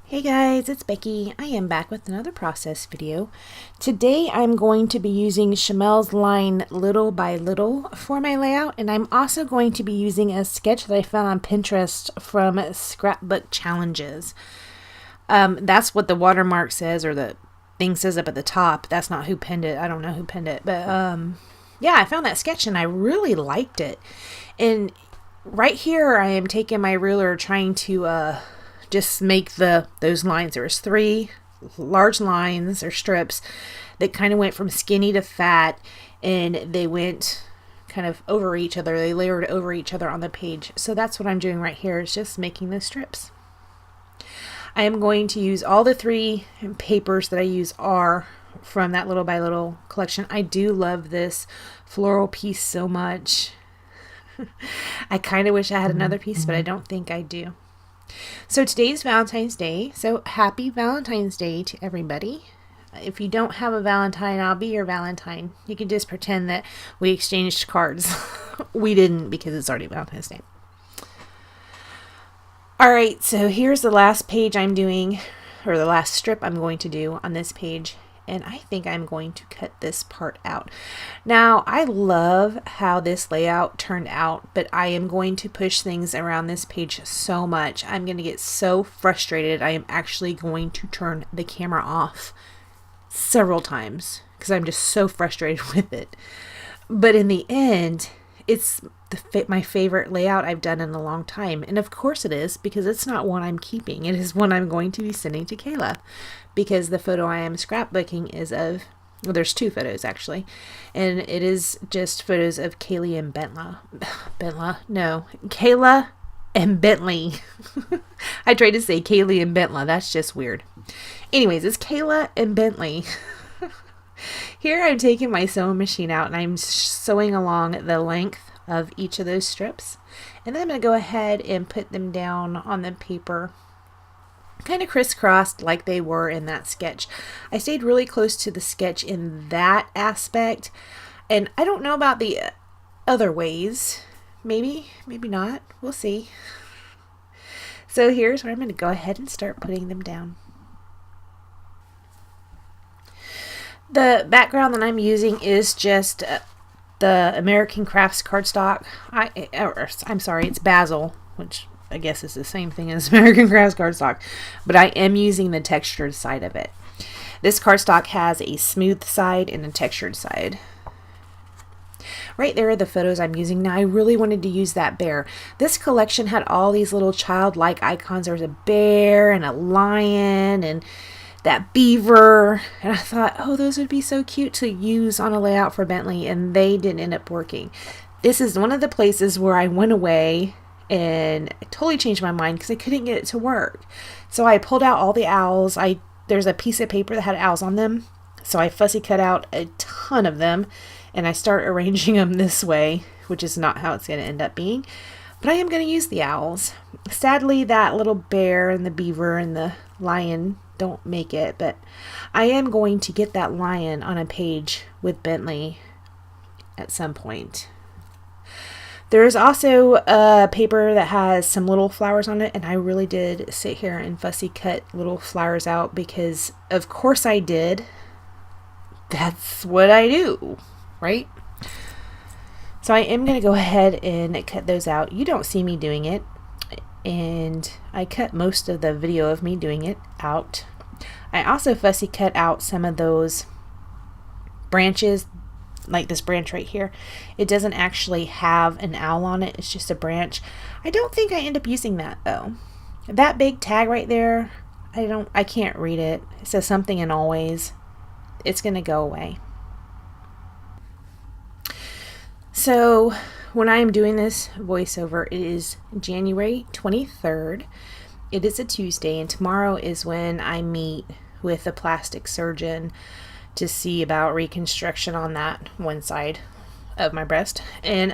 Hey guys, it's Becky. I am back with another process video. Today I'm going to be using Shimelle's line Little by Little for my layout, and I'm also going to be using a sketch that I found on Pinterest from Scrapbook Challenges. That's what the watermark says, or the thing says up at the top. That's not who pinned it. I don't know who pinned it, but yeah, I found that sketch and I really liked it. And right here I am taking my ruler trying to just make those lines. There was 3 large lines or strips that kind of went from skinny to fat, and they went kind of over each other. They layered over each other on the page. So that's what I'm doing right here, is just making those strips. I am going to use all the 3 papers that I use are from that Little by Little collection. I do love this floral piece so much. I kind of wish I had another piece, but I don't think I do. So today's Valentine's Day, so happy Valentine's Day to everybody. If you don't have a Valentine, I'll be your Valentine. You can just pretend that we exchanged cards. We didn't, because it's already Valentine's Day. Alright, so here's the last page I'm doing, or the last strip I'm going to do on this page. And I think I'm going to cut this part out. Now, I love how this layout turned out, but I am going to push things around this page so much. I'm going to get so frustrated. I am actually going to turn the camera off several times because I'm just so frustrated with it. But in the end, it's my favorite layout I've done in a long time. And of course it is, because it's not one I'm keeping. It is one I'm going to be sending to Kayla, because the photo I am scrapbooking is of, well, there's 2 photos actually, and it is just photos of Kayla and Kayla and Bentley. I tried to say Kayla and Bentley. That's just weird. Anyways, it's Kayla and Bentley. Here I'm taking my sewing machine out and I'm sewing along the length of each of those strips, and then I'm going to go ahead and put them down on the paper kind of crisscrossed like they were in that sketch. I stayed really close to the sketch in that aspect, and I don't know about the other ways. Maybe not. We'll see. So here's where I'm going to go ahead and start putting them down. The background that I'm using is just the American Crafts cardstock. I'm sorry, it's Basil, which I guess is the same thing as American Crafts cardstock, but I am using the textured side of it. This cardstock has a smooth side and a textured side. Right there are the photos I'm using. Now, I really wanted to use that bear. This collection had all these little childlike icons. There was a bear and a lion and that beaver, and I thought, oh, those would be so cute to use on a layout for Bentley, and they didn't end up working. This is one of the places where I went away and I totally changed my mind because I couldn't get it to work. So I pulled out all the owls. There's a piece of paper that had owls on them, so I fussy cut out a ton of them, and I start arranging them this way, which is not how it's going to end up being. But I am going to use the owls. Sadly, that little bear and the beaver and the lion don't make it, but I am going to get that lion on a page with Bentley at some point. There's also a paper that has some little flowers on it, and I really did sit here and fussy cut little flowers out because of course I did. That's what I do, right? So I am going to go ahead and cut those out. You don't see me doing it, and I cut most of the video of me doing it out. I also fussy cut out some of those branches, like this branch right here. It doesn't actually have an owl on it, it's just a branch. I don't think I end up using that though. That big tag right there, I can't read it. It says something in always. It's gonna go away. So when I am doing this voiceover, it is January 23rd. It is a Tuesday, and tomorrow is when I meet with a plastic surgeon to see about reconstruction on that one side of my breast. And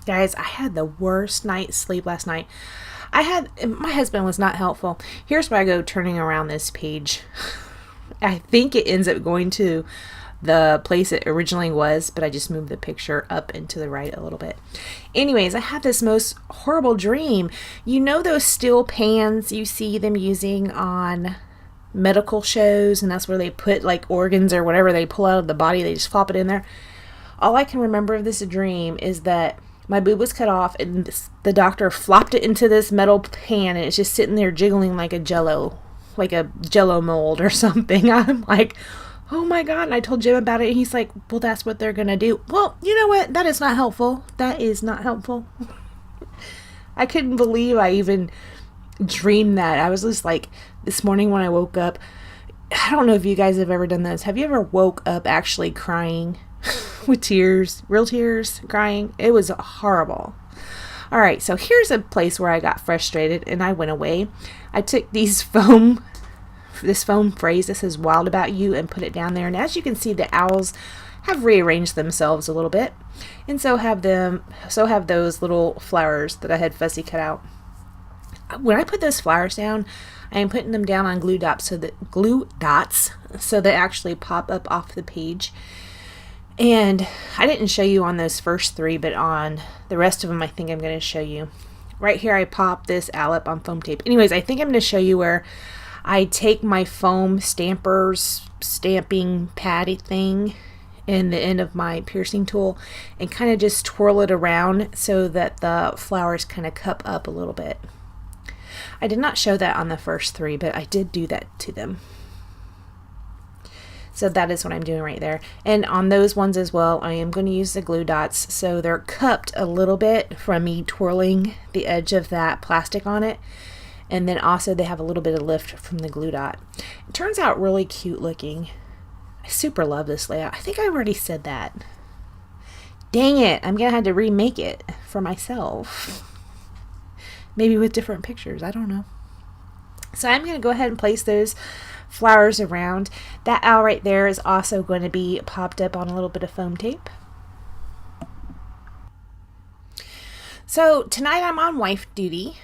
guys, I had the worst night's sleep last night. My husband was not helpful. Here's where I go turning around this page. I think it ends up going to the place it originally was, but I just moved the picture up and to the right a little bit. Anyways, I had this most horrible dream. You know those steel pans you see them using on medical shows, and that's where they put like organs or whatever they pull out of the body, they just flop it in there. All I can remember of this dream is that my boob was cut off and the doctor flopped it into this metal pan, and it's just sitting there jiggling like a jello mold or something. I'm like, oh my God. And I told Jim about it, and he's like, well, that's what they're gonna do. Well, you know what? That is not helpful. That is not helpful. I couldn't believe I even dreamed that. I was just like, this morning when I woke up, I don't know if you guys have ever done this. Have you ever woke up actually crying with tears, real tears, crying? It was horrible. All right, so here's a place where I got frustrated and I went away. I took this foam phrase that says "wild about you" and put it down there. And as you can see, the owls have rearranged themselves a little bit, and so have those little flowers that I had fussy cut out. When I put those flowers down, I am putting them down on glue dots so they actually pop up off the page. And I didn't show you on those first 3, but on the rest of them, I think I'm going to show you. Right here, I pop this owl up on foam tape. Anyways, I think I'm going to show you where I take my foam stamping patty thing in the end of my piercing tool and kind of just twirl it around so that the flowers kind of cup up a little bit. I did not show that on the first 3, but I did do that to them. So that is what I'm doing right there. And on those ones as well, I am going to use the glue dots so they're cupped a little bit from me twirling the edge of that plastic on it. And then also they have a little bit of lift from the glue dot. It turns out really cute looking. I super love this layout. I think I already said that. Dang it, I'm going to have to remake it for myself. Maybe with different pictures, I don't know. So I'm going to go ahead and place those flowers around. That owl right there is also going to be popped up on a little bit of foam tape. So tonight I'm on wife duty,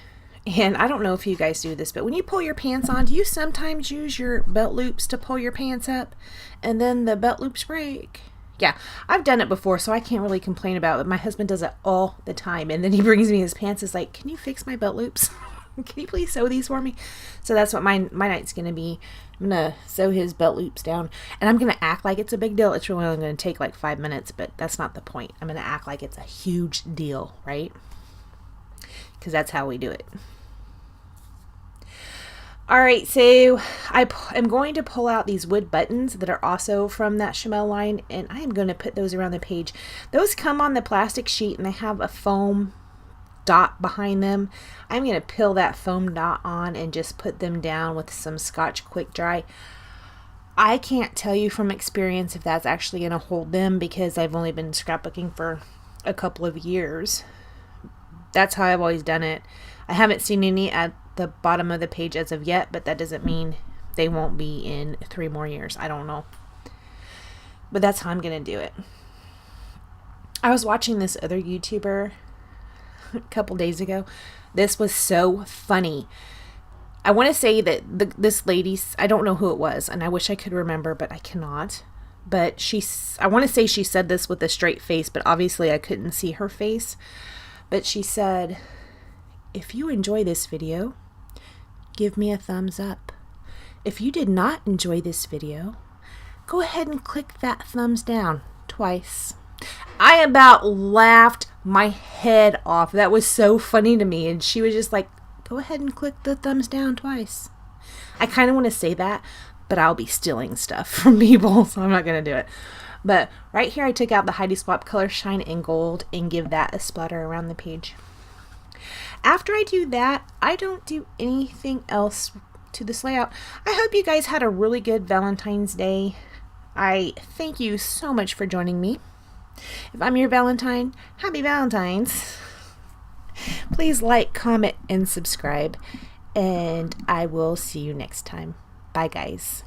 and I don't know if you guys do this, but when you pull your pants on, do you sometimes use your belt loops to pull your pants up and then the belt loops break? Yeah, I've done it before, so I can't really complain about it. My husband does it all the time, and then he brings me his pants. Is like, can you fix my belt loops? Can you please sew these for me? So that's what my night's going to be. I'm going to sew his belt loops down, and I'm going to act like it's a big deal. It's really only going to take like 5 minutes, but that's not the point. I'm going to act like it's a huge deal, right? Because that's how we do it. All right, so I'm going to pull out these wood buttons that are also from that Shimelle line, and I am going to put those around the page. Those come on the plastic sheet, and they have a foam dot behind them. I'm going to peel that foam dot on and just put them down with some Scotch Quick Dry. I can't tell you from experience if that's actually going to hold them because I've only been scrapbooking for a couple of years. That's how I've always done it. I haven't seen any at the bottom of the page as of yet, but that doesn't mean they won't be in 3 more years. I don't know. But that's how I'm going to do it. I was watching this other YouTuber a couple days ago. This was so funny. I want to say that this lady, I don't know who it was, and I wish I could remember, but I cannot. But I want to say she said this with a straight face, but obviously I couldn't see her face. But she said, if you enjoy this video, give me a thumbs up. If you did not enjoy this video, go ahead and click that thumbs down twice. I about laughed my head off. That was so funny to me. And she was just like, go ahead and click the thumbs down twice. I kind of want to say that, but I'll be stealing stuff from people, so I'm not going to do it. But right here, I took out the Heidi Swap Color Shine in Gold and give that a splatter around the page. After I do that, I don't do anything else to this layout. I hope you guys had a really good Valentine's Day. I thank you so much for joining me. If I'm your Valentine, happy Valentine's. Please like, comment, and subscribe. And I will see you next time. Bye, guys.